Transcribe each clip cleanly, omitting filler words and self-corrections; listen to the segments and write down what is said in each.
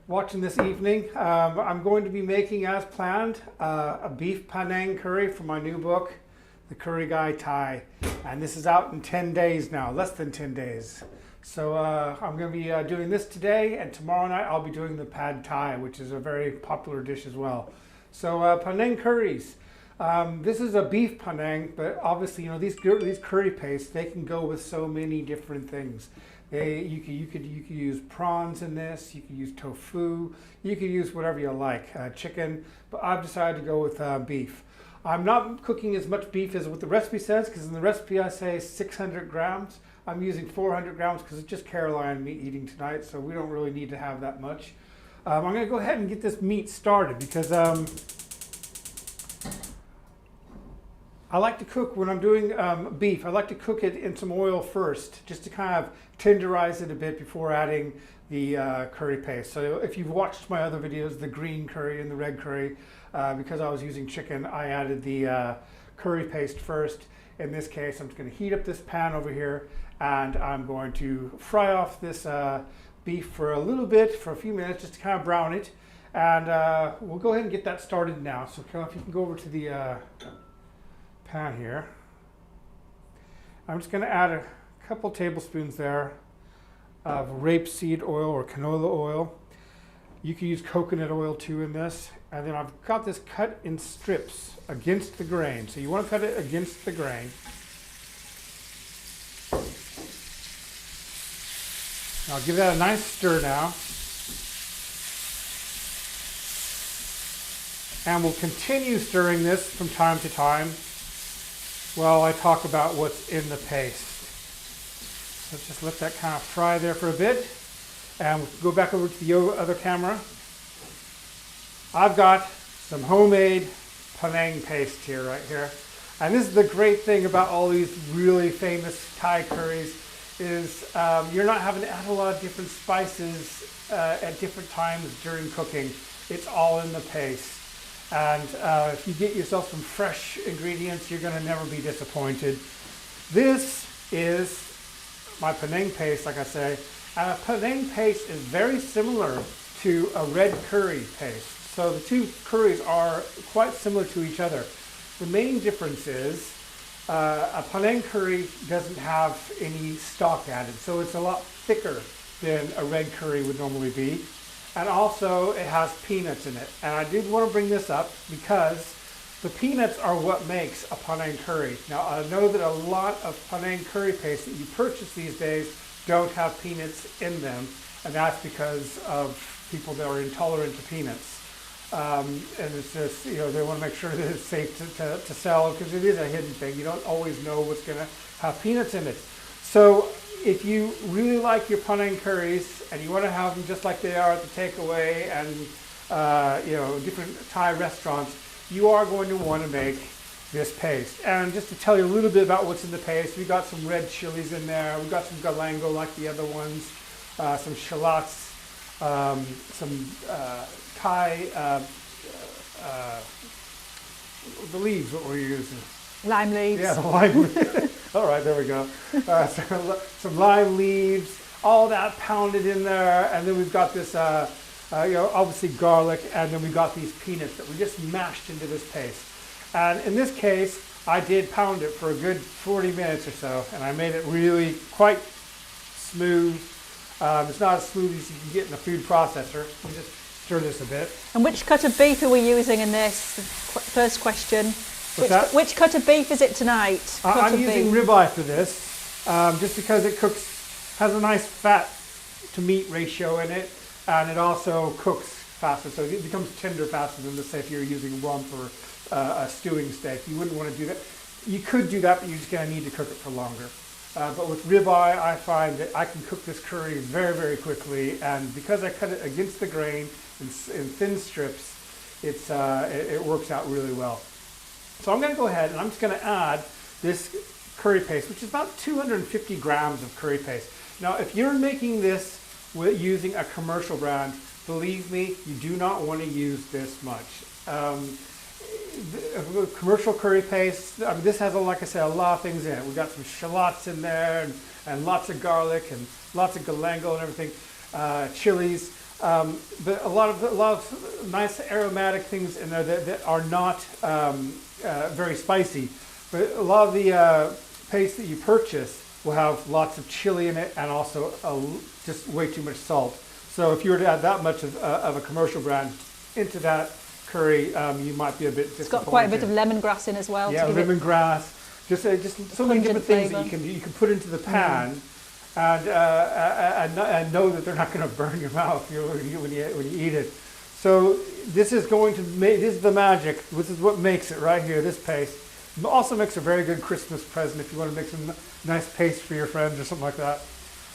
Watching this evening. I'm going to be making, as planned, a beef Panang curry for my new book, The Curry Guy Thai. And this is out in 10 days now, less than 10 days. So I'm going to be doing this today, and tomorrow night I'll be doing the Pad Thai, which is a very popular dish as well. So Panang curries. This is a beef Panang, but obviously, you know, these curry pastes, they can go with so many different things. You could use prawns in this. You could use tofu. You could use whatever you like, chicken. But I've decided to go with beef. I'm not cooking as much beef as what the recipe says, because in the recipe I say 600 grams. I'm using 400 grams because it's just Caroline and me eating tonight, so we don't really need to have that much. I'm going to go ahead and get this meat started because I like to cook when I'm doing beef. I like to cook it in some oil first, just to kind of tenderize it a bit before adding the curry paste. So if you've watched my other videos, the green curry and the red curry, because I was using chicken, I added the curry paste first. In this case, I'm just going to heat up this pan over here, and I'm going to fry off this beef for a little bit, for a few minutes, just to kind of brown it. And we'll go ahead and get that started now. So if you can go over to the pan here. I'm just going to add a couple tablespoons there of rapeseed oil or canola oil. You can use coconut oil too in this. And then I've got this cut in strips against the grain. So you want to cut it against the grain. I'll give that a nice stir now. And we'll continue stirring this from time to time while I talk about what's in the paste. Let's just let that kind of fry there for a bit. And we'll go back over to the other camera. I've got some homemade Panang paste here, right here. And this is the great thing about all these really famous Thai curries is you're not having to add a lot of different spices at different times during cooking. It's all in the paste. And if you get yourself some fresh ingredients, you're going to never be disappointed. This is my Panang paste, like I say. And a Panang paste is very similar to a red curry paste. So the two curries are quite similar to each other. The main difference is a Panang curry doesn't have any stock added, so it's a lot thicker than a red curry would normally be. And also it has peanuts in it. And I did want to bring this up because the peanuts are what makes a Panang curry. Now I know that a lot of Panang curry paste that you purchase these days don't have peanuts in them. And that's because of people that are intolerant to peanuts. And it's just, you know, they want to make sure that it's safe to sell because it is a hidden thing. You don't always know what's going to have peanuts in it. So if you really like your Panang curries and you want to have them just like they are at the takeaway and you know, different Thai restaurants, you are going to want to make this paste. And just to tell you a little bit about what's in the paste, we've got some red chilies in there, we've got some galangal like the other ones, some shallots, some Thai, the leaves, what were you using? Lime leaves. Yeah, the lime leaves. All right, there we go. Some lime leaves, all that pounded in there, and then we've got this, you know, obviously garlic, and then we got these peanuts that we just mashed into this paste. And in this case, I did pound it for a good 40 minutes or so, and I made it really quite smooth. It's not as smooth as you can get in a food processor. You just stir this a bit. And which cut of beef are we using in this? First question. Which cut of beef is it tonight? I'm using ribeye for this, just because it has a nice fat to meat ratio in it, and it also cooks faster, so it becomes tender faster than, let's say, if you're using rump or a stewing steak. You wouldn't want to do that. You could do that, but you're just going to need to cook it for longer. But with ribeye, I find that I can cook this curry very, very quickly, and because I cut it against the grain in thin strips, it works out really well. So I'm going to go ahead and I'm just going to add this curry paste, which is about 250 grams of curry paste. Now, if you're making this using a commercial brand, believe me, you do not want to use this much. Commercial curry paste, I mean, this has, like I said, a lot of things in it. We've got some shallots in there and lots of garlic and lots of galangal and everything, chilies. but a lot of nice aromatic things in there that are not very spicy. But a lot of the paste that you purchase will have lots of chili in it and also just way too much salt. So if you were to add that much of a commercial brand into that curry, you might be a bit disappointed. It's got quite a bit of lemongrass in as well. Yeah, lemongrass. Just so many different things that you can put into the pan, and know that they're not going to burn your mouth when you eat it. So this is going to make, this is the magic. This is what makes it right here. This paste also makes a very good Christmas present if you want to make some nice paste for your friends or something like that.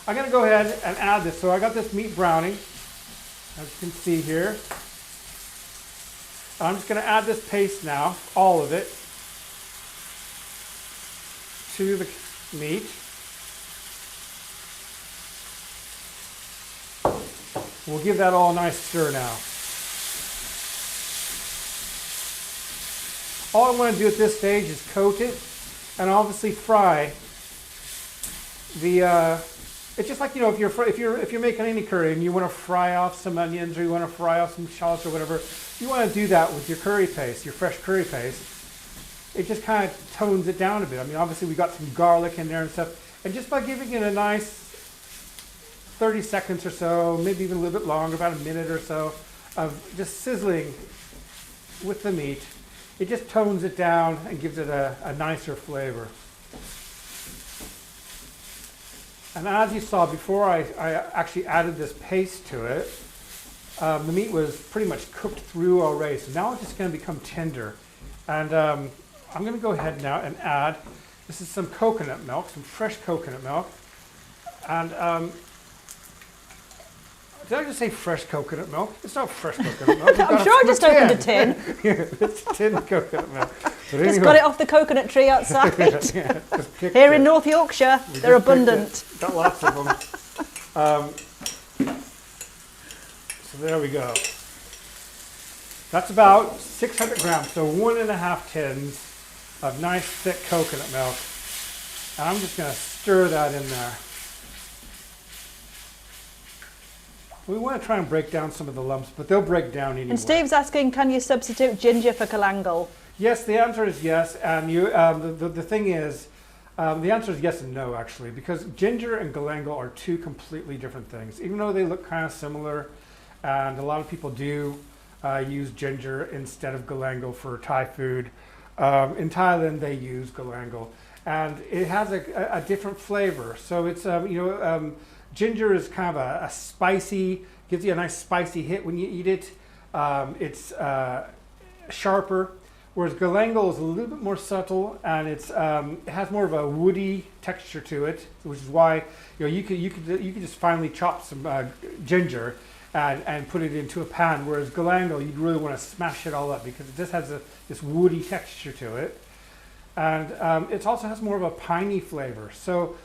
I'm going to go ahead and add this. So I got this meat browning, as you can see here. I'm just going to add this paste now, all of it, to the meat. We'll give that all a nice stir now. All I want to do at this stage is coat it and obviously fry the. It's just like, you know, if you're making any curry and you want to fry off some onions or you want to fry off some shallots or whatever, you want to do that with your curry paste, your fresh curry paste. It just kind of tones it down a bit. I mean, obviously we got some garlic in there and stuff, and just by giving it a nice 30 seconds or so, maybe even a little bit longer, about a minute or so, of just sizzling with the meat, it just tones it down and gives it a nicer flavor. And as you saw before I actually added this paste to it, the meat was pretty much cooked through already. So now it's just going to become tender. And I'm going to go ahead now and add, this is some coconut milk, some fresh coconut milk. And did I just say fresh coconut milk? It's not fresh coconut milk. I'm sure I just opened a tin. Yeah, it's tin coconut milk. But anyway. Just got it off the coconut tree outside. Yeah, here in North Yorkshire, they're abundant. Got lots of them. So there we go. That's about 600 grams, so 1.5 tins of nice thick coconut milk. And I'm just going to stir that in there. We want to try and break down some of the lumps, but they'll break down anyway. And Steve's asking, can you substitute ginger for galangal? Yes, the answer is yes. And the thing is, the answer is yes and no, actually, because ginger and galangal are two completely different things. Even though they look kind of similar, and a lot of people do use ginger instead of galangal for Thai food. In Thailand, they use galangal, and it has a different flavor. So it's ginger is kind of a spicy, gives you a nice spicy hit when you eat it. It's sharper, whereas galangal is a little bit more subtle, and it has more of a woody texture to it, which is why you could just finely chop some ginger and put it into a pan, whereas galangal you'd really want to smash it all up because it just has this woody texture to it, and it also has more of a piney flavor. So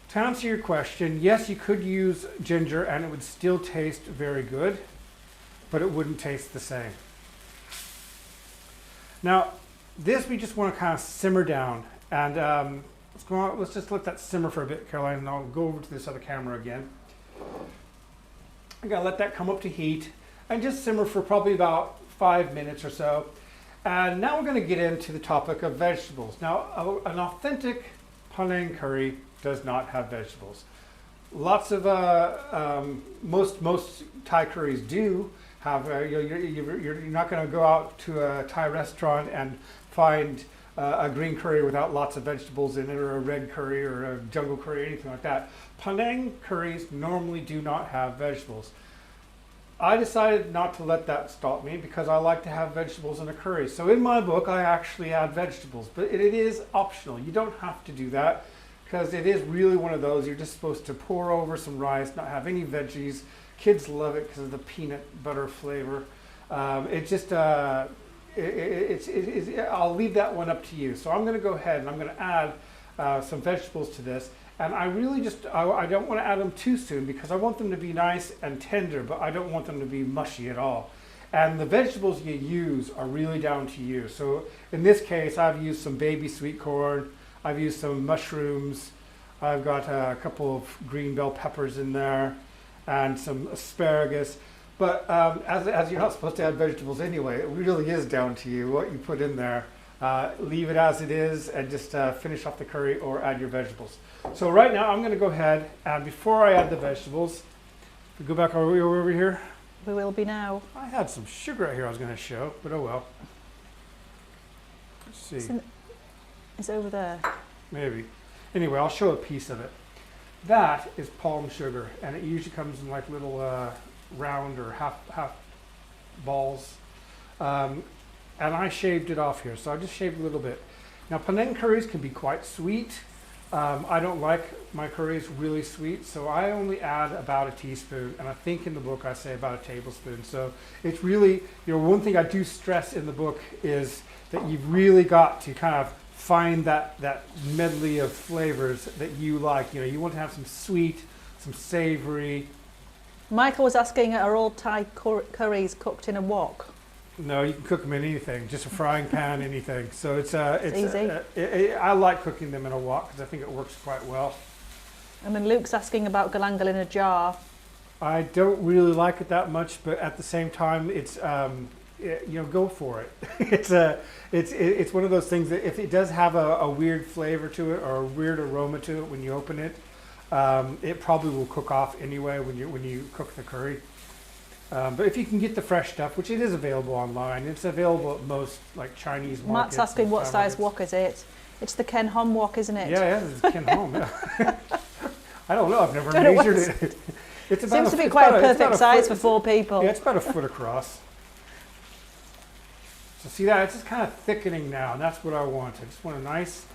to answer your question, yes, you could use ginger and it would still taste very good, but it wouldn't taste the same. Now, this we just want to kind of simmer down, and let's just let that simmer for a bit, Caroline, and I'll go over to this other camera again. I'm going to let that come up to heat and just simmer for probably about 5 minutes or so. And now we're going to get into the topic of vegetables. Now, an authentic Panang curry does not have vegetables. Lots of most Thai curries do have. You're not going to go out to a Thai restaurant and find a green curry without lots of vegetables in it, or a red curry, or a jungle curry, or anything like that. Panang curries normally do not have vegetables. I decided not to let that stop me because I like to have vegetables in a curry. So in my book, I actually add vegetables, but it is optional. You don't have to do that because it is really one of those you're just supposed to pour over some rice, not have any veggies. Kids love it because of the peanut butter flavor. I'll leave that one up to you. So I'm going to go ahead and I'm going to add some vegetables to this. And I really I don't want to add them too soon because I want them to be nice and tender, but I don't want them to be mushy at all. And the vegetables you use are really down to you. So in this case, I've used some baby sweet corn. I've used some mushrooms. I've got a couple of green bell peppers in there. and some asparagus. But as you're not supposed to add vegetables anyway, it really is down to you what you put in there. Leave it as it is and just finish off the curry or add your vegetables. So right now I'm going to go ahead and before I add the vegetables, we go back over here. We will be now. I had some sugar right here I was going to show, but oh well. Let's see. It's over there. Maybe. Anyway, I'll show a piece of it. That is palm sugar, and it usually comes in like little round or half balls. And I shaved it off here, so I just shaved a little bit. Now, Panang curries can be quite sweet. I don't like my curries really sweet, so I only add about a teaspoon, and I think in the book I say about a tablespoon. So it's really, one thing I do stress in the book is that you've really got to kind of find that medley of flavors that you like. You want to have some sweet, some savory. Michael was asking, are all Thai curries cooked in a wok? No, you can cook them in anything, just a frying pan, anything. So it's easy. I like cooking them in a wok because I think it works quite well. And then Luke's asking about galangal in a jar. I don't really like it that much, but at the same time, it's go for it. It's one of those things that if it does have a weird flavor to it or a weird aroma to it when you open it, it probably will cook off anyway when you cook the curry. But if you can get the fresh stuff, which it is available online, it's available at most like Chinese markets. Matt's asking what size wok is it? It's the Ken Hom wok, isn't it? Yeah, it's Ken Hom. Yeah. I don't know. I've never measured it. It's about seems to be quite a perfect size for 4 people. Yeah, it's about a foot across. So see that? It's just kind of thickening now, and that's what I want. I just want a nice...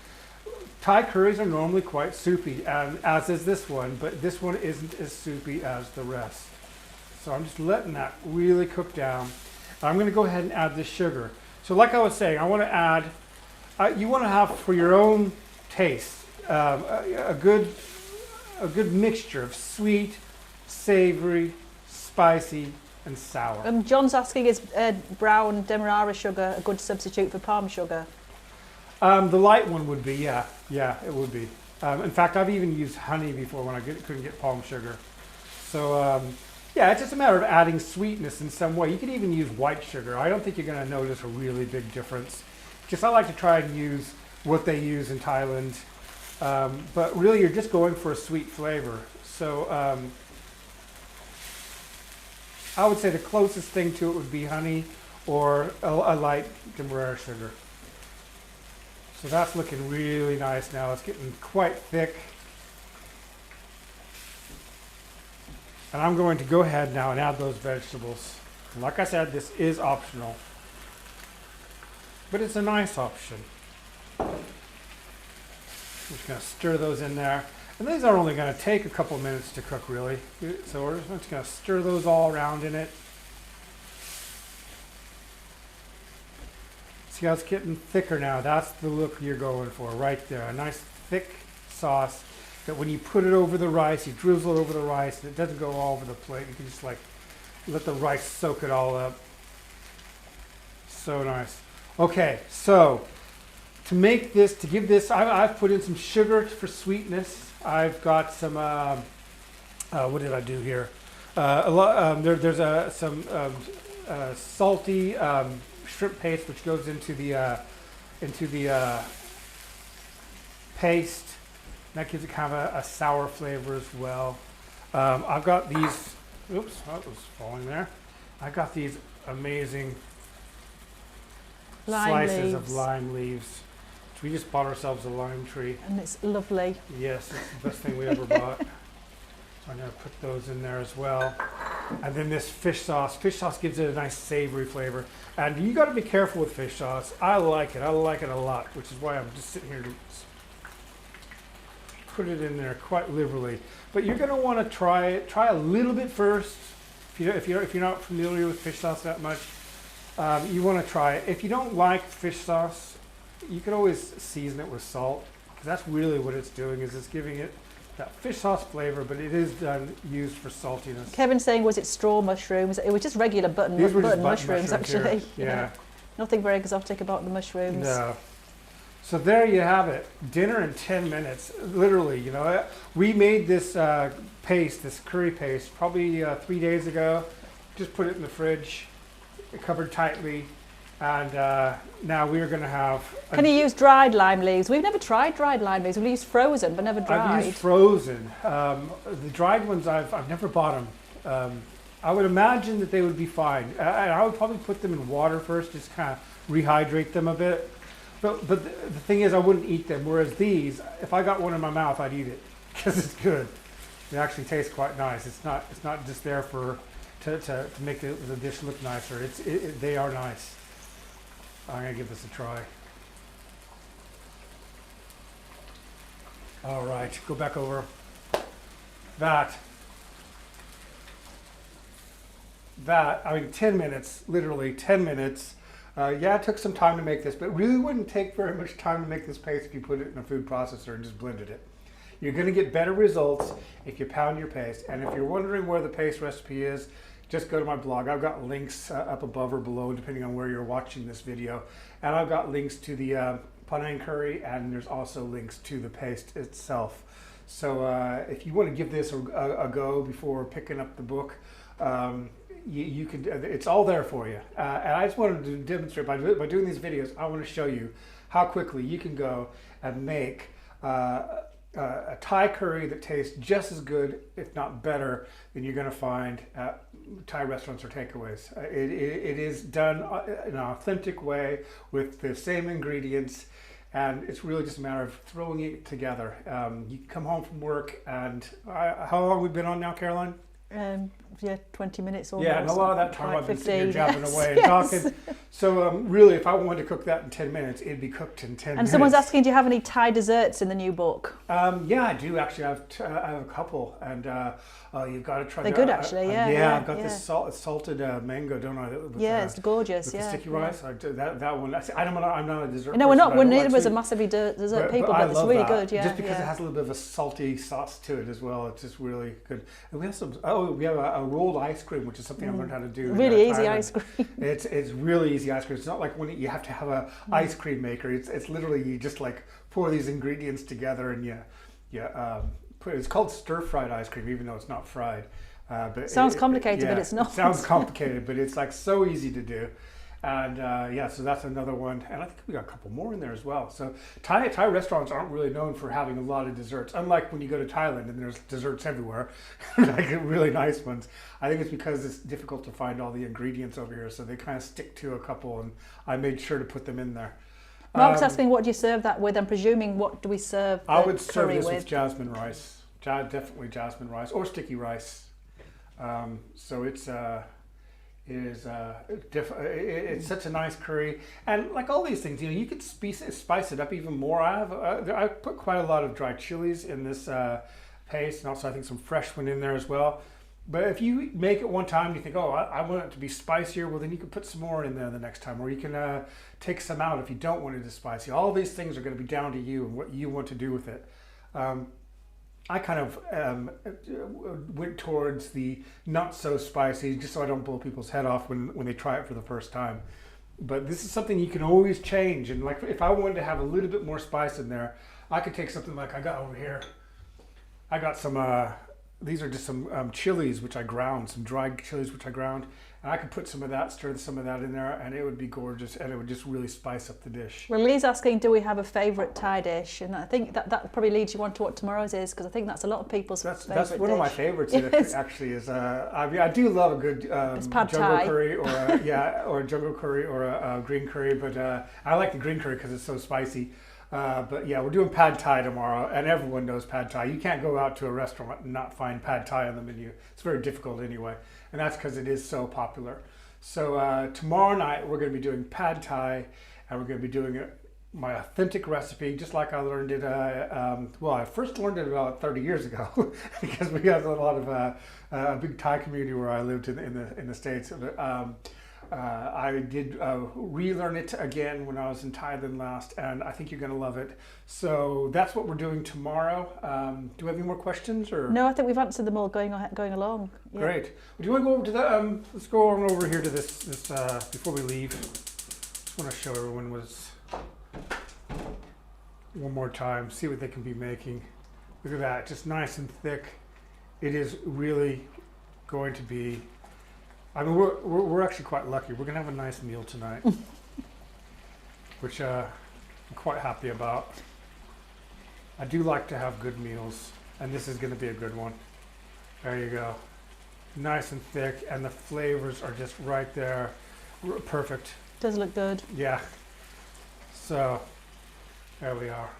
Thai curries are normally quite soupy, as is this one, but this one isn't as soupy as the rest. So I'm just letting that really cook down. I'm going to go ahead and add this sugar. So like I was saying, I want to add, you want to have for your own taste, a good mixture of sweet, savory, spicy, and sour. John's asking, is brown demerara sugar a good substitute for palm sugar? The light one would be, yeah, it would be. In fact, I've even used honey before when I couldn't get palm sugar. So yeah, it's just a matter of adding sweetness in some way. You could even use white sugar. I don't think you're going to notice a really big difference. Just I like to try and use what they use in Thailand. But really, you're just going for a sweet flavor. So I would say the closest thing to it would be honey or a light demerara sugar. So that's looking really nice now. It's getting quite thick. And I'm going to go ahead now and add those vegetables. And like I said, this is optional, but it's a nice option. I'm just going to stir those in there. And these are only going to take a couple minutes to cook, really. So we're just going to stir those all around in it. See how it's getting thicker now? That's the look you're going for right there. A nice thick sauce that when you put it over the rice, you drizzle it over the rice, and it doesn't go all over the plate. You can just like let the rice soak it all up. So nice. Okay, so to make this, to give this, I've put in some sugar for sweetness. I've got some, what did I do here? There's some salty shrimp paste which goes into the paste. That gives it kind of a sour flavor as well. I've got these, oops, that was falling there. I got these amazing slices of lime leaves. We just bought ourselves a lime tree. And it's lovely. Yes, it's the best thing we ever bought. So I'm going to put those in there as well. And then this fish sauce. Fish sauce gives it a nice savory flavor. And you got to be careful with fish sauce. I like it. I like it a lot, which is why I'm just sitting here to put it in there quite liberally. But you're going to want to try it. Try a little bit first. If you're not familiar with fish sauce that much, you want to try it. If you don't like fish sauce, you can always season it with salt, because that's really what it's doing, is it's giving it that fish sauce flavor, but it is used for saltiness. Kevin's saying, was it straw mushrooms? It was just regular button mushrooms, actually. Yeah. Nothing very exotic about the mushrooms. No. So there you have it, dinner in 10 minutes, literally. You know, we made this paste, this curry paste, probably 3 days ago. Just put it in the fridge, covered tightly, and now we're going to have... Can you use dried lime leaves? We've never tried dried lime leaves. We've used frozen, but never dried. I've used frozen. The dried ones, I've never bought them. I would imagine that they would be fine. And I would probably put them in water first, just kind of rehydrate them a bit. But the thing is, I wouldn't eat them. Whereas these, if I got one in my mouth, I'd eat it because it's good. It actually tastes quite nice. It's not just there to make the dish look nicer. They are nice. I'm gonna give this a try. All right, go back over. That. I mean, 10 minutes, literally 10 minutes. Yeah, it took some time to make this, but it really wouldn't take very much time to make this paste if you put it in a food processor and just blended it. You're going to get better results if you pound your paste. And if you're wondering where the paste recipe is, just go to my blog. I've got links up above or below, depending on where you're watching this video. And I've got links to the Panang curry, and there's also links to the paste itself. So if you want to give this a go before picking up the book, you could. It's all there for you. And I just wanted to demonstrate by doing these videos. I want to show you how quickly you can go and make a Thai curry that tastes just as good, if not better, than you're going to find at Thai restaurants or takeaways. It is done in an authentic way with the same ingredients, and it's really just a matter of throwing it together. You come home from work, and how long have we been on now, Caroline? Yeah, 20 minutes almost. Yeah, and a lot of that time I've been sitting here jabbing away and yes. talking. So really, if I wanted to cook that in 10 minutes, it'd be cooked in 10 minutes. And someone's asking, do you have any Thai desserts in the new book? Yeah, I do actually. I have a couple, and you've got to try. They're good, actually. Yeah, I've got this salted mango, don't I? With, it's gorgeous. With the sticky rice. That one. I'm not a dessert. No, we're not. We're neither of us are massively dessert people, but it's really good. Yeah, just because it has a little bit of a salty sauce to it as well. It's just really good. And we have some. We have a rolled ice cream, which is something I've learned how to do. Really easy ice cream. It's really easy ice cream. It's not like when you have to have a ice cream maker. It's literally you just like pour these ingredients together and it's called stir fried ice cream, even though it's not fried. But sounds complicated, but it's not. It sounds complicated, but it's like so easy to do. And so that's another one. And I think we got a couple more in there as well. So Thai restaurants aren't really known for having a lot of desserts. Unlike when you go to Thailand and there's desserts everywhere, like really nice ones. I think it's because it's difficult to find all the ingredients over here. So they kind of stick to a couple, and I made sure to put them in there. Mark's asking, what do you serve that with? I'm presuming, what do we serve the I would serve curry this with jasmine rice. Definitely jasmine rice or sticky rice. So it's such a nice curry, and like all these things, you could spice it up even more. I put quite a lot of dried chilies in this paste, and also I think some fresh one in there as well. But if you make it one time and you think, oh, I want it to be spicier, well then you can put some more in there the next time, or you can take some out if you don't want it as spicy. All these things are going to be down to you and what you want to do with it. I kind of went towards the not so spicy, just so I don't blow people's head off when they try it for the first time. But this is something you can always change. And like if I wanted to have a little bit more spice in there, I could take something like I got over here. I got some, these are just some chilies which I ground, some dried chilies which I ground. And I could put some of that, stir some of that in there, and it would be gorgeous, and it would just really spice up the dish. Well, Lee's asking, do we have a favourite Thai dish? And I think that probably leads you on to what tomorrow's is, because I think that's a lot of people's favourite dish. That's one of my favourites, actually, is, I do love a good jungle curry, or or a jungle curry, or a green curry, but I like the green curry because it's so spicy. But yeah, we're doing pad Thai tomorrow, and everyone knows pad Thai. You can't go out to a restaurant and not find pad Thai on the menu. It's very difficult anyway, and that's because it is so popular. So tomorrow night we're going to be doing pad Thai, and we're going to be doing my authentic recipe, just like I learned it. I first learned it about 30 years ago because we have a lot of a big Thai community where I lived in the States. I did relearn it again when I was in Thailand last, and I think you're going to love it. So that's what we're doing tomorrow. Do we have any more questions? Or no, I think we've answered them all going along. Yeah. Great. Do you want to go over to the? Let's go on over here to this before we leave. Just want to show everyone one more time, see what they can be making. Look at that, just nice and thick. It is really going to be, I mean, we're actually quite lucky. We're going to have a nice meal tonight, which I'm quite happy about. I do like to have good meals, and this is going to be a good one. There you go. Nice and thick, and the flavors are just right there. Perfect. Does look good. Yeah. So, there we are.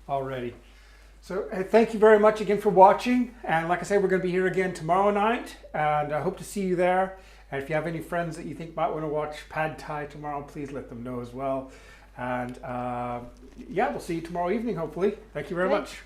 All ready. So, thank you very much again for watching. And like I say, we're going to be here again tomorrow night, and I hope to see you there. And if you have any friends that you think might want to watch Pad Thai tomorrow, please let them know as well. And yeah, we'll see you tomorrow evening, hopefully. Thank you very much.